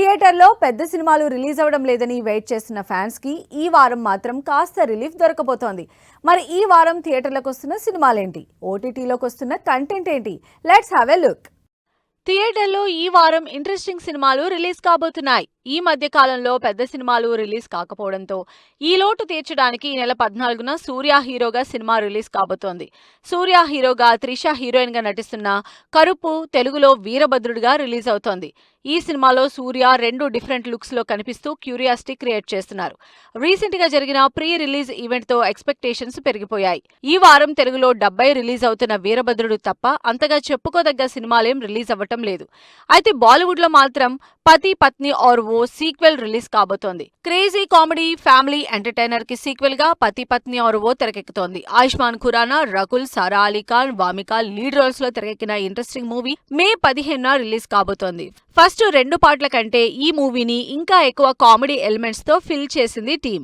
థియేటర్లో పెద్ద సినిమాలు రిలీజ్ అవ్వడం లేదని వెయిట్ చేస్తున్న ఫ్యాన్స్ కి ఈ వారం మాత్రం కాస్త రిలీఫ్ దొరకబోతోంది. మరి ఈ వారం థియేటర్లకు వస్తున్న సినిమాలేంటి, ఓటీటీలోకి వస్తున్న కంటెంట్ ఏంటి? Let's have a look. థియేటర్లో ఈ వారం ఇంట్రెస్టింగ్ సినిమాలు రిలీజ్ కాబోతున్నాయి. ఈ మధ్య కాలంలో పెద్ద సినిమాలు రిలీజ్ కాకపోవడంతో ఈ లోటు తీర్చడానికి ఈ నెల 14న సూర్య హీరోగా సినిమా రిలీజ్ కాబోతోంది. సూర్య హీరోగా, త్రిష హీరోయిన్ గా నటిస్తున్న కరుపు తెలుగులో వీరభద్రుడిగా రిలీజ్ అవుతోంది. ఈ సినిమాలో సూర్య 2 డిఫరెంట్ లుక్స్ లో కనిపిస్తూ క్యూరియాసిటీ క్రియేట్ చేస్తున్నారు. రీసెంట్ గా జరిగిన ప్రీ రిలీజ్ ఈవెంట్ తో ఎక్స్పెక్టేషన్స్ పెరిగిపోయాయి. ఈ వారం తెలుగులో 70 రిలీజ్ అవుతున్న వీరభద్రుడు తప్ప అంతగా చెప్పుకోదగ్గ సినిమాలేం రిలీజ్ అవ్వటం లేదు. అయితే బాలీవుడ్ లో మాత్రం పతి పత్ని ఔర్ ఓ సీక్వెల్ రిలీజ్ కాబోతోంది. క్రేజీ కామెడీ ఫ్యామిలీ ఎంటర్టైనర్ కి సీక్వెల్ గా పతి పత్ని ఔర్ ఓ తెరకెక్కుతోంది. ఆయుష్మాన్ ఖురానా, రకుల్, సారా అలీ ఖాన్, వామిక లీడ్ రోల్స్ లో తెరకెక్కిన ఇంట్రెస్టింగ్ మూవీ మే 15న రిలీజ్ కాబోతోంది. ఫస్ట్ 2 పార్ట్ల కంటే ఈ మూవీని ఇంకా ఎక్కువ కామెడీ ఎలిమెంట్స్ తో ఫిల్ చేసింది టీం.